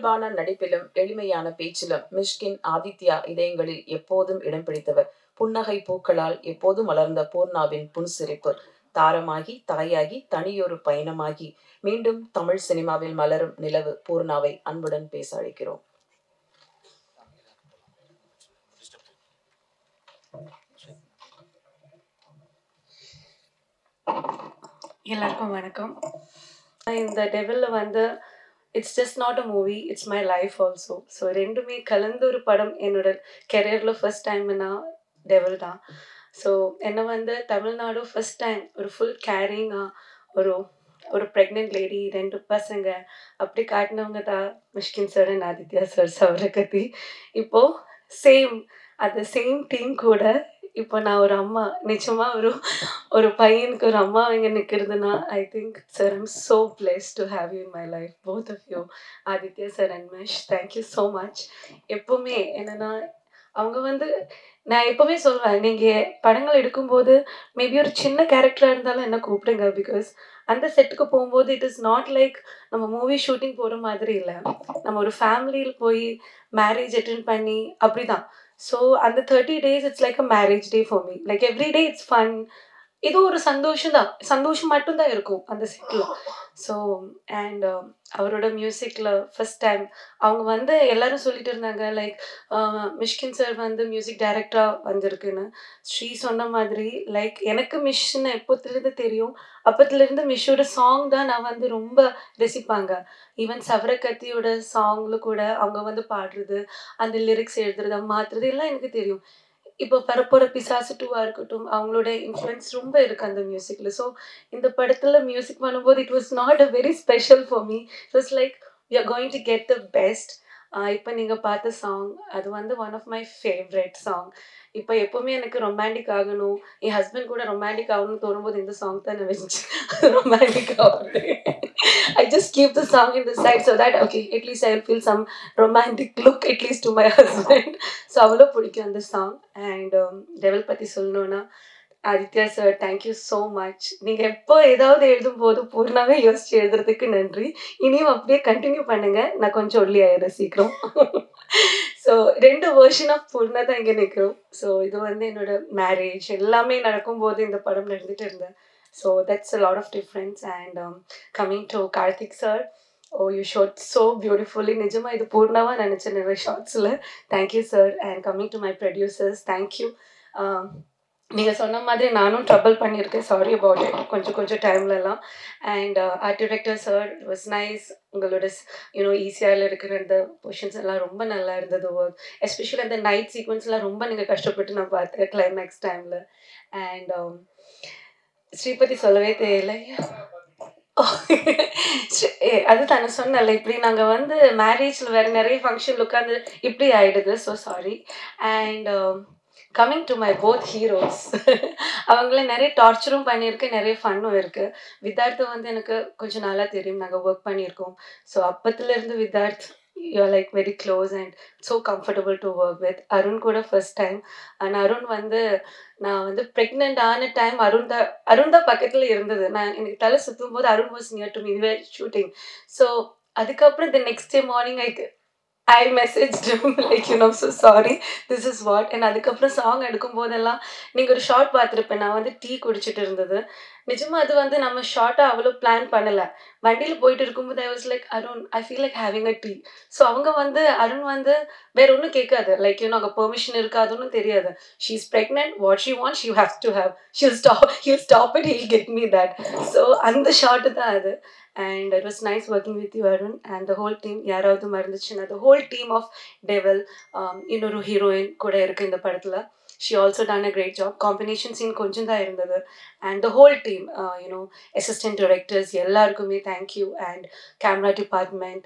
இயல்பான நடிப்பிலும் எளிமையான பேச்சிலும் மிஷ்கின் ஆதித்யா இதயங்களில் எப்போதும் இடம் பிடித்தவர். புன்னகை பூக்களால் எப்போதும் மலர்ந்த பூர்ணாவின் புன்சிரிப்பு தாரமாகி தாயாகி தனியொரு பயணமாகி மீண்டும் தமிழ் சினிமாவில் மலரும் நிலவு பூர்ணாவை அன்புடன் பேச அழைக்கிறோம். எல்லாருக்கும் வணக்கம். இந்த டெவில்ல வந்து it's just not a movie, it's my life also. So ரெண்டுமே கலந்து ஒரு படம் என்னோட கெரியரில் ஃபர்ஸ்ட் டைம்னா டெவில் தான். ஸோ என்னை வந்து தமிழ்நாடு ஃபர்ஸ்ட் டைம் ஒரு ஃபுல் கேரிங்காக ஒரு ஒரு ப்ரெக்னென்ட் லேடி 2 பசங்க அப்படி காட்டினவங்க தான் Mysskin sir and Aditya sir Savarakathi. இப்போது அந்த சேம் டீம் கூட இப்போ நான் ஒரு அம்மா, நிஜமாக ஒரு பையனுக்கு ஒரு அம்மா இங்கே நிற்கிறதுனா I think sir I'm so blessed to have you in my life, both of you, Aditya sir and Mish. Thank you so much. எப்போவுமே என்னென்னா அவங்க வந்து நான் எப்போவுமே சொல்வேன், நீங்கள் படங்கள் எடுக்கும்போது மேபி ஒரு சின்ன கேரக்டராக இருந்தாலும் என்ன கூப்பிடுங்க. பிகாஸ் அந்த செட்டுக்கு போகும்போது இட் இஸ் நாட் லைக் நம்ம மூவி ஷூட்டிங் போகிற மாதிரி இல்லை. நம்ம ஒரு ஃபேமிலியில் போய் மேரேஜ் அட்டென்ட் பண்ணி அப்படி தான். ஸோ அந்த 30 days it's like a marriage day for me. Like every day it's fun. இது ஒரு சந்தோஷம் மட்டும்தான் இருக்கும் அந்த செட்டில். ஸோ அண்ட் அவரோட மியூசிக்கில் ஃபஸ்ட் டைம் அவங்க வந்து எல்லோரும் சொல்லிட்டு இருந்தாங்க லைக் மிஷ்கின் சார் வந்து மியூசிக் டைரக்டராக வந்திருக்குன்னு. ஸ்ரீ சொன்ன மாதிரி லைக் எனக்கு மிஷ்ன்னு எப்போத்துலேருந்து தெரியும், அப்பத்துலேருந்து மிஷ்ஷோட சாங் தான் நான் வந்து ரொம்ப ரசிப்பாங்க. ஈவன் சவரகத்தியோட சாங்கில் கூட அவங்க வந்து பாடுறது, அந்த லிரிக்ஸ் எழுதுறது, மாற்றுறது எல்லாம் எனக்கு தெரியும். இப்போ பரப்போகிற பிசாசு 2 இருக்கட்டும், அவங்களோட இன்ஃப்ளூயன்ஸ் ரொம்ப இருக்குது அந்த மியூசிக்கில். ஸோ இந்த படத்தில் மியூசிக் பண்ணும்போது it was not a very special for me. It was like we are going to get the best. இப்போ நீங்கள் பார்த்த சாங் அது வந்து one of my favourite song. இப்போ எப்போவுமே எனக்கு ரொமான்டிக் ஆகணும், என் ஹஸ்பண்ட் கூட ரொமான்டிக் ஆகணும்னு தோணும்போது இந்த சாங் தான் நான் வச்சு ரொமான்டிக் ஆகுது. I just keep the song in the side so that okay, at least I will feel some romantic look at least to my husband. So அவ்வளோ பிடிக்கும் அந்த சாங். அண்ட் டெவல் பற்றி சொல்லணுன்னா Aditya sir thank you so much. நீங்கள் எப்போ ஏதாவது எழுதும்போது பூர்ணாவே யோசிச்சு எழுதுறதுக்கு நன்றி. இனியும் அப்படியே கண்டினியூ பண்ணுங்கள். நான் கொஞ்சம் ஒல்லி ஆயிடுறேன் சீக்கிரம். ஸோ 2 வெர்ஷன் ஆஃப் பூர்ணா தான் இங்கே நிற்கிறோம். ஸோ இது வந்து என்னோட மேரேஜ் எல்லாமே நடக்கும்போது இந்த படம் நடந்துட்டு இருந்தேன். So that's a lot of difference. And coming to Karthik sir, oh you shot so beautifully. Nijama idu poornava nanichen nare shots la. Thank you sir. And coming to my producers, thank you. நீங்கள் சொன்ன மாதிரி நானும் trouble பண்ணியிருக்கேன், sorry about it கொஞ்சம் டைம்லலாம். And art director sir was nice. உங்களோட ஈஸியாக இருக்கிற அந்த பொசிஷன்ஸ் எல்லாம் ரொம்ப நல்லா இருந்தது ஒர்க். எஸ்பெஷலி அந்த நைட் சீக்வன்ஸ்லாம் ரொம்ப நீங்கள் கஷ்டப்பட்டு நான் பார்த்தேன் கிளைமேக்ஸ் டைமில். அண்ட் ஸ்ரீபதி சொல்லவே தெரியல. அது தானே சொன்னல, இப்படி நாங்கள் வந்து மேரேஜில் வேறு நிறைய ஃபங்க்ஷன் உட்காந்து இப்படி ஆகிடுது. So sorry. And coming to my both heroes, அவங்கள நிறைய டார்ச்சரும் பண்ணியிருக்கேன், நிறைய ஃபன்னும் இருக்குது. வித்தார்த்தை வந்து எனக்கு கொஞ்சம் நல்லா தெரியும், நாங்கள் ஒர்க் பண்ணியிருக்கோம். ஸோ அப்பத்துலேருந்து Vidharth you're like very close and so comfortable to work with. Arun கூட first time. and Arun வந்து நான் வந்து pregnant ஆன டைம் அருண் தான் பக்கத்தில் இருந்தது. எனக்கு தலை சுற்றும் போது Arun was near to me, we were shooting. so அதுக்கப்புறம் the next day morning I messaged him like so sorry, this is what. and அதுக்கப்புறம் சாங் எடுக்கும் போதெல்லாம் நீங்கள் ஒரு ஷார்ட் பார்த்துருப்பேன், நான் வந்து டீ குடிச்சிட்டு இருந்தது. நிஜமாக அது வந்து நம்ம ஷார்ட்டாக அவ்வளோ பிளான் பண்ணலை. வண்டியில் போயிட்டு இருக்கும்போது I was like Arun I feel like having a tea. So அவங்க வந்து அருண் வந்து வேற ஒன்றும் கேட்காது, லைக் அங்கே பெர்மிஷன் இருக்காதுன்னு தெரியாது. She is pregnant, what she want she have to have, he'll stop it, he'll get me that. So அந்த ஷார்ட்டு தான் அது. And it was nice working with you Arun and the whole team. யாராவது மறந்துச்சுன்னா the whole team of Devil, இன்னொரு heroine கூட இருக்குது இந்த படத்தில். she also done a great job. combination scene கொஞ்சம் தான் இருந்தது. and the whole team, assistant directors எல்லாருக்குமே thank you. and camera department,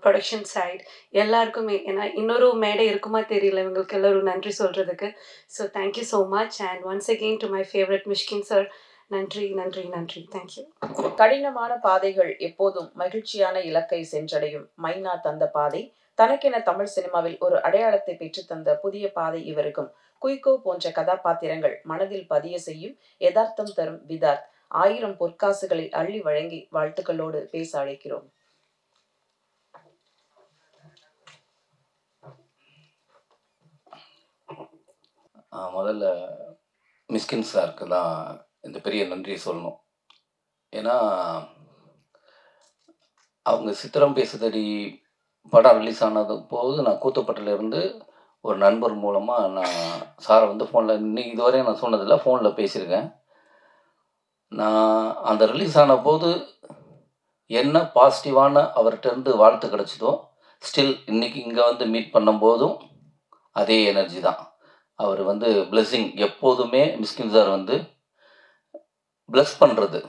production side எல்லாருக்குமே, ஏன்னா இன்னொரு மேடை இருக்குமா தெரியல இவங்களுக்கு எல்லோரும் நன்றி சொல்கிறதுக்கு. So thank you so much. And once again to my favourite Mysskin sir, நன்றி நன்றி நன்றி. தேங்க்யூ. கடினமான பாதைகள் எப்போதும் மகிழ்ச்சியான இலக்கை சென்றடையும். மைனா தந்த பாதை தனக்கென தமிழ் சினிமாவில் ஒரு அடையாளத்தை பெற்று தந்த புதிய பாதை இவருக்கும். குயிக்கோ போன்ற கதாபாத்திரங்கள் மனதில் பதிய செய்யும் யதார்த்தம் தரும் விதார்த் 1000 பொற்காசுகளை அள்ளி வழங்கி வாழ்த்துக்களோடு பேச அழைக்கிறோம். முதல்ல மிஸ்கின் சாருக்கு தான் இந்த பெரிய நன்றி சொல்லணும். ஏன்னா அவங்க சித்திரம் பேசுதடி படம் ரிலீஸ் ஆனது போது நான் கூத்துப்பட்டிலேருந்து ஒரு நண்பர் மூலமாக நான் சாரை வந்து ஃபோனில் இன்னைக்கு இதுவரையும் நான் சொன்னதில்லை, ஃபோனில் பேசியிருக்கேன். நான் அந்த ரிலீஸ் ஆன போது என்ன பாசிட்டிவான அவர்கிட்டருந்து வாழ்த்து கிடச்சிதோ ஸ்டில் இன்றைக்கி இங்கே வந்து மீட் பண்ணும்போதும் அதே எனர்ஜி தான். அவர் வந்து பிளெஸ்ஸிங் எப்போதுமே மிஸ்கின் சார் வந்து பிளஸ் பண்ணுறது.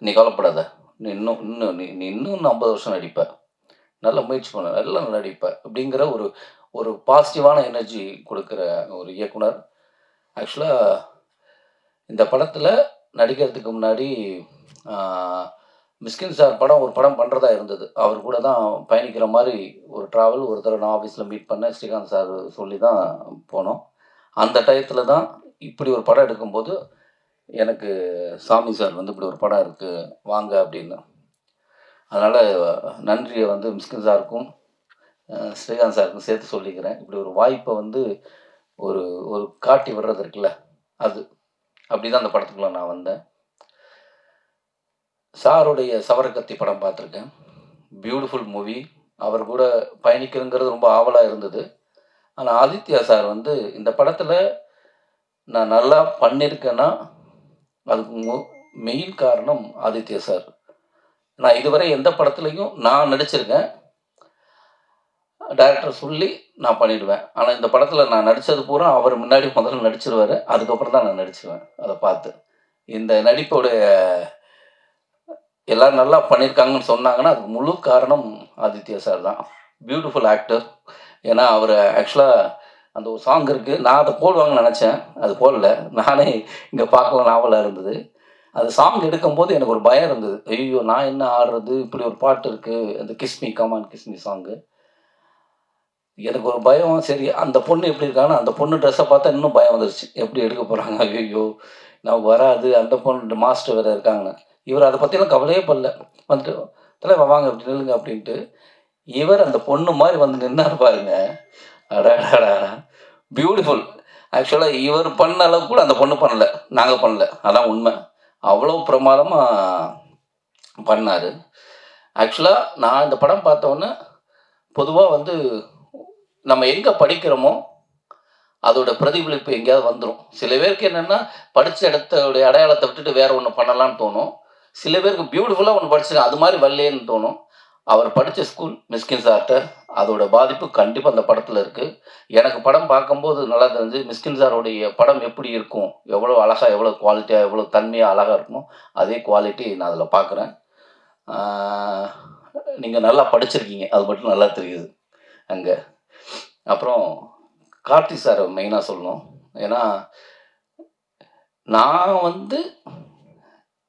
நீ கவலைப்படாத, நீ இன்னும் 50 வருஷம் நடிப்ப, நல்ல முயற்சி பண்ண, நல்லா நடிப்ப அப்படிங்கிற ஒரு பாசிட்டிவான எனர்ஜி கொடுக்குற ஒரு இயக்குனர். ஆக்சுவலாக இந்த படத்தில் நடிக்கிறதுக்கு முன்னாடி மிஸ்கின் சார் ஒரு படம் பண்ணுறதா இருந்தது. அவர் கூட தான் பயணிக்கிற மாதிரி ஒரு ட்ராவல் ஒரு தடவை நான் ஆஃபீஸில் மீட் பண்ணேன். ஸ்ரீகாந்த் சார் சொல்லி தான் போனோம். அந்த டயத்தில் தான் இப்படி ஒரு படம் எடுக்கும்போது எனக்கு சாமி சார் வந்து இப்படி ஒரு படம் இருக்குது வாங்க அப்படின்னு. அதனால் நன்றியை வந்து மிஸ்கின் சாருக்கும் ஸ்ரீகாந்த் சாருக்கும் சேர்த்து சொல்லிக்கிறேன். இப்படி ஒரு வாய்ப்பை வந்து ஒரு காட்டி விடுறது இருக்குல்ல, அது அப்படி தான் அந்த படத்துக்குள்ளே நான் வந்தேன். சாருடைய சவரக்கத்தி படம் பார்த்துருக்கேன். Beautiful movie. அவர் கூட பயணிக்கிறங்கிறது ரொம்ப ஆவலாக இருந்தது. ஆனால் ஆதித்யா சார் வந்து இந்த படத்தில் நான் நல்லா பண்ணியிருக்கேன்னா அதுக்கு மெயின் காரணம் ஆதித்யா சார். நான் இதுவரை எந்த படத்துலையும் நான் நடிச்சிருக்கேன், டைரக்டர் சொல்லி நான் பண்ணிடுவேன். ஆனால் இந்த படத்தில் நான் நடித்தது பூரா அவர் முன்னாடி முதல்ல நடிச்சிருவார், அதுக்கப்புறம் தான் நான் நடிச்சுவேன். அதை பார்த்து இந்த நடிப்போடைய எல்லோரும் நல்லா பண்ணியிருக்காங்கன்னு சொன்னாங்கன்னா அதுக்கு முழு காரணம் ஆதித்யா சார் தான். Beautiful actor. ஏன்னா அவர் ஆக்சுவலாக அந்த ஒரு சாங் இருக்குது, நான் அதை போடுவாங்கன்னு நினச்சேன், அது போடல. நானே இங்கே பார்க்க நாவலாக இருந்தது. அது சாங் எடுக்கும்போது எனக்கு ஒரு பயம் இருந்தது. ஐயோ நான் என்ன ஆடுறது, இப்படி ஒரு பாட்டு இருக்குது, அந்த கிஸ்மி கமான் கிஸ்மி சாங்கு. எனக்கு ஒரு பயம். சரி அந்த பொண்ணு எப்படி இருக்காங்கன்னா அந்த பொண்ணு ட்ரெஸ்ஸை பார்த்தா இன்னும் பயம் வந்துருச்சு, எப்படி எடுக்க போகிறாங்க, ஐயோ நமக்கு வராது, அந்த பொண்ணு மாஸ்டர் வேறு இருக்காங்க. இவர் அதை பற்றிலாம் கவலையே பண்ணல. வந்துட்டு தலைவா வாங்க அப்படி நில்லுங்க அப்படின்ட்டு இவர் அந்த பொண்ணு மாதிரி வந்து நின்னார் பாருங்க. அடாடா பியூட்டிஃபுல். ஆக்சுவலாக இவர் பண்ண அளவுக்கு கூட அந்த பொண்ணு பண்ணலை, நாங்கள் பண்ணல, அதான் உண்மை. அவ்வளோ பிரமாதமாக பண்ணார். ஆக்சுவலாக நான் இந்த படம் பார்த்தோன்னே பொதுவாக வந்து நம்ம எங்கே படிக்கிறோமோ அதோட பிரதிபலிப்பு எங்கேயாவது வந்துடும். சில பேருக்கு என்னென்னா படித்த இடத்தோடைய அடையாளத்தை விட்டுட்டு வேறு ஒன்று பண்ணலான்னு தோணும். சில பேருக்கு பியூட்டிஃபுல்லாக ஒன்று படிச்சு அது மாதிரி வரலேன்னு தோணும். அவர் படித்த ஸ்கூல் மிஸ்கின் சார்கிட்ட அதோட பாதிப்பு கண்டிப்பாக அந்த படத்தில் இருக்குது. எனக்கு படம் பார்க்கும்போது நல்லா தெரிஞ்சு மிஸ்கின் சாரோடைய படம் எப்படி இருக்கும், எவ்வளோ அழகாக, எவ்வளோ குவாலிட்டியாக, எவ்வளோ தன்மையாக அழகாக இருக்குமோ அதே குவாலிட்டி நான் அதில் பார்க்குறேன். நீங்கள் நல்லா படிச்சிருக்கீங்க, அது மட்டும் நல்லா தெரியுது அங்கே. அப்புறம் கார்த்தி சார் மெயினாக சொல்லணும். ஏன்னா நான் வந்து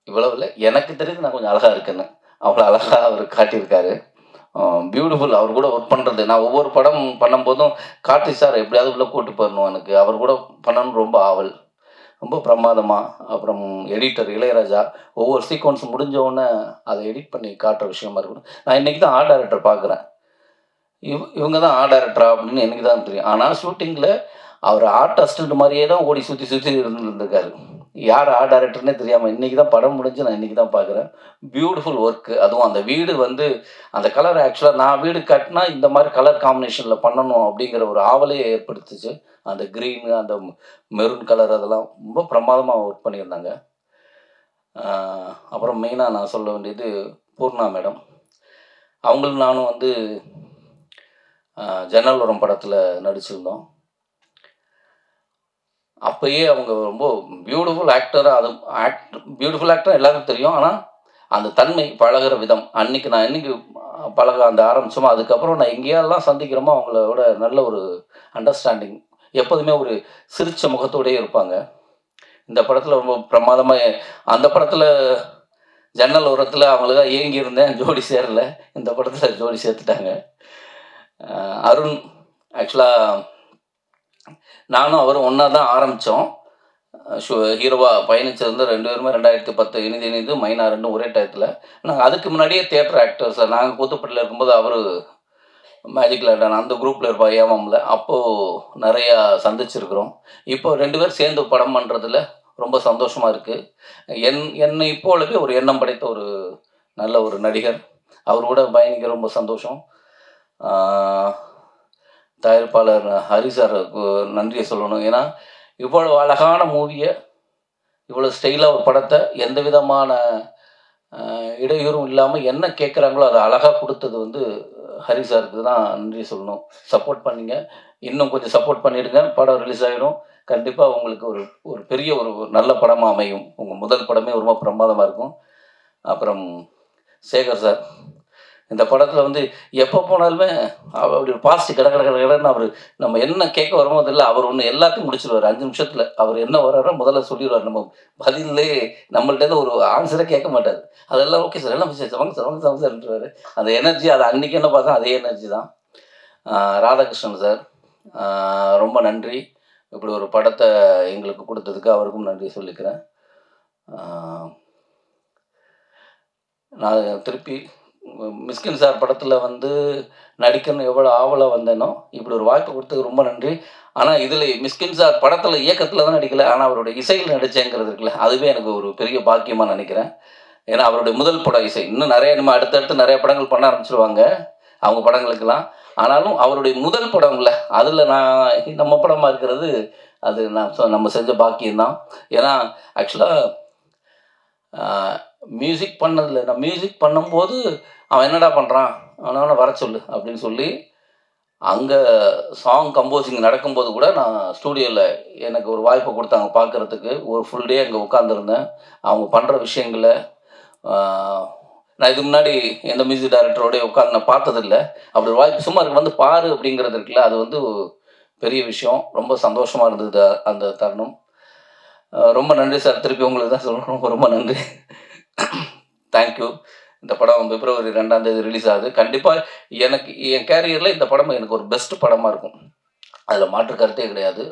இவ்வளவு இல்லை, எனக்கு தெரிஞ்சு நான் கொஞ்சம் அழகாக இருக்கேன்னு அவ்வளோ அழகாக அவர் காட்டியிருக்காரு. பியூட்டிஃபுல். அவர் கூட ஒர்க் பண்ணுறது, நான் ஒவ்வொரு படம் பண்ணும்போதும் கார்த்தி சார் எப்படியாவது உள்ள கூட்டு போயிடணும், எனக்கு அவர் கூட பண்ணணும்னு ரொம்ப ஆவல், ரொம்ப பிரமாதமாக. அப்புறம் எடிட்டர் இளையராஜா ஒவ்வொரு சீக்வன்ஸ் முடிஞ்சவுடனே அதை எடிட் பண்ணி காட்டுற விஷயமா இருக்கணும். நான் இன்றைக்கி தான் ஆர்ட் டைரக்டர் பார்க்குறேன். இவங்க தான் ஆர்ட் டைரக்டரா அப்படின்னு எனக்கு தான் தெரியும். ஆனால் ஷூட்டிங்கில் அவர் ஆர்ட் அசிஸ்டன்ட் மாதிரியே தான் ஓடி சுற்றி இருந்துருக்காரு. யார் ஆர்ட் டைரக்டர்னே தெரியாமல் இன்றைக்கி தான் படம் முடிஞ்சு நான் இன்றைக்கி தான் பார்க்குறேன். Beautiful work. அதுவும் அந்த வீடு வந்து அந்த கலர், ஆக்சுவலாக நான் வீடு கட்டினா இந்த மாதிரி கலர் காம்பினேஷனில் பண்ணணும் அப்படிங்கிற ஒரு ஆவலையே ஏற்படுத்துச்சு. அந்த க்ரீனு, அந்த மெரூன் கலர், அதெல்லாம் ரொம்ப பிரமாதமாக ஒர்க் பண்ணியிருந்தாங்க. அப்புறம் மெயினாக நான் சொல்ல வேண்டியது பூர்ணா மேடம். அவங்களும் நானும் வந்து ஜன்னல் ஓரம் படத்தில் நடிச்சிருந்தோம். அப்போயே அவங்க ரொம்ப பியூட்டிஃபுல் ஆக்டராக, அது பியூட்டிஃபுல் ஆக்டர் எல்லாருக்கும் தெரியும். ஆனால் அந்த தன்மை, பழகிற விதம், அன்றைக்கி நான் என்றைக்கு பழக அந்த ஆரம்பித்தோமோ அதுக்கப்புறம் நான் எங்கேயாலாம் சந்திக்கிறோமோ அவங்களோட நல்ல ஒரு அண்டர்ஸ்டாண்டிங், எப்போதுமே ஒரு சிரித்த முகத்தோடையே இருப்பாங்க. இந்த படத்தில் ரொம்ப பிரமாதமாக, அந்த படத்தில் ஜன்னல் ஓரத்தில் அவங்களுக்காக ஏங்கி இருந்தேன், ஜோடி சேரலை. இந்த படத்தில் ஜோடி சேர்த்துட்டாங்க. அருண், ஆக்சுவலாக நானும் அவரும் ஒன்றா தான் ஆரம்பித்தோம். ஹீரோவாக பயணிச்சிருந்து 2 பேருமே 2010 இணைந்து மைனா 2 ஒரே டயத்தில். நாங்கள் அதுக்கு முன்னாடியே தியேட்டர் ஆக்டர்ஸ், நாங்கள் கூத்துப்பட்டியில் இருக்கும்போது அவர் மேஜிக் லேண்டன் அந்த குரூப்பில் இருப்பா ஏமாமில். அப்போது நிறையா சந்திச்சிருக்கிறோம். இப்போ 2 பேர் சேர்ந்து படம் பண்ணுறதுல ரொம்ப சந்தோஷமாக இருக்குது. என்னை போலவே ஒரு எண்ணம் படைத்த ஒரு நல்ல ஒரு நடிகர். அவர் கூட பயணிக்க ரொம்ப சந்தோஷம். தயாரிப்பாளர் ஹரி சாருக்கு நன்றியை சொல்லணும். ஏன்னா இவ்வளோ அழகான மூவியை, இவ்வளோ ஸ்டைலாக ஒரு படத்தை எந்த விதமான இடையூறும் இல்லாமல் என்ன கேட்குறாங்களோ அதை அழகாக கொடுத்தது வந்து ஹரி சாருக்கு தான் நன்றி சொல்லணும். சப்போர்ட் பண்ணிங்க, இன்னும் கொஞ்சம் சப்போர்ட் பண்ணிடுங்க. படம் ரிலீஸ் ஆகிடும். கண்டிப்பாக உங்களுக்கு ஒரு ஒரு பெரிய ஒரு நல்ல படமாக அமையும். உங்கள் முதல் படமே ரொம்ப பிரமாதமாக இருக்கும். அப்புறம் சேகர் சார், இந்த படத்தில் வந்து எப்போ போனாலுமே அப்படி ஒரு பாசிட்டிவ் கடன்னு அவர் நம்ம என்ன கேட்க வரமோ அதில்லை, அவர் ஒன்று எல்லாத்தையும் முடிச்சிடுவார் 5 நிமிஷத்தில். அவர் என்ன வர்றாரோ முதல்ல சொல்லிடுவார். நம்ம பதிலே நம்மள்கிட்ட ஒரு ஆன்சரை கேட்க மாட்டார். அதெல்லாம் ஓகே சார், எல்லாம் வாங்க சார்ன்றார். அந்த எனர்ஜி, அதை அன்றைக்கி என்ன பார்த்தா அதே எனர்ஜி தான். ராதாகிருஷ்ணன் சார், ரொம்ப நன்றி. இப்படி ஒரு படத்தை எங்களுக்கு கொடுத்ததுக்கு அவருக்கும் நன்றி சொல்லிக்கிறேன். நான் திருப்பி மிஸ்கின் சார் படத்தில் வந்து நடிக்கணும் எவ்வளோ ஆவலாக வந்தேனோ, இப்படி ஒரு வாய்ப்பு கொடுத்ததுக்கு ரொம்ப நன்றி. ஆனால் இதில் மிஸ்கின் சார் படத்தில் இயக்கத்தில் தான் நடிக்கலை, ஆனால் அவருடைய இசையில் நடித்தேங்கிறது இருக்குல்ல, அதுவே எனக்கு ஒரு பெரிய பாக்கியமாக நினைக்கிறேன். ஏன்னா அவருடைய முதல் படம் இசை. இன்னும் நிறைய நம்ம அடுத்தடுத்து நிறைய படங்கள் பண்ண ஆரம்பிச்சிருவாங்க அவங்க படங்களுக்கெல்லாம். ஆனாலும் அவருடைய முதல் படம்ல அதில் நம்ம படமாக இருக்கிறது அது நம்ம செஞ்ச பாக்கியம்தான். ஏன்னா ஆக்சுவலாக மியூசிக் பண்ணதில்லை, நான் மியூசிக் பண்ணும்போது அவன் என்னடா பண்ணுறான், அவனை வர சொல்லு அப்படின்னு சொல்லி அங்கே சாங் கம்போசிங் நடக்கும்போது கூட நான் ஸ்டூடியோவில் எனக்கு ஒரு வாய்ப்பை கொடுத்தாங்க பார்க்குறதுக்கு. ஒரு ஃபுல் டே அங்கே உட்காந்துருந்தேன். அவங்க பண்ணுற விஷயங்களை நான் இதுக்கு முன்னாடி எந்த மியூசிக் டைரக்டரோடய உட்காந்து நான் பார்த்ததில்லை. அப்படி ஒரு வாய்ப்பு சும்மா இருக்கு வந்து பாரு அப்படிங்கிறது இருக்குல்ல, அது வந்து பெரிய விஷயம். ரொம்ப சந்தோஷமாக இருந்தது அந்த தருணம். ரொம்ப நன்றி சார். திருப்பி உங்களுக்கு தான் சொல்லணும், ரொம்ப ரொம்ப நன்றி. தேங்க்யூ. இந்த படம் பிப்ரவரி 2ஆம் தேதி ரிலீஸ் ஆகுது. கண்டிப்பாக எனக்கு என் கேரியரில் இந்த படம் எனக்கு ஒரு பெஸ்ட் படமாக இருக்கும், அதில் மாற்று கருத்தே கிடையாது.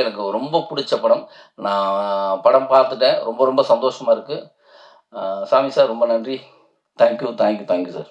எனக்கு ரொம்ப பிடிச்ச படம். நான் படம் பார்த்துட்டேன், ரொம்ப ரொம்ப சந்தோஷமாக இருக்குது. சாமி சார் ரொம்ப நன்றி. Thank you sir.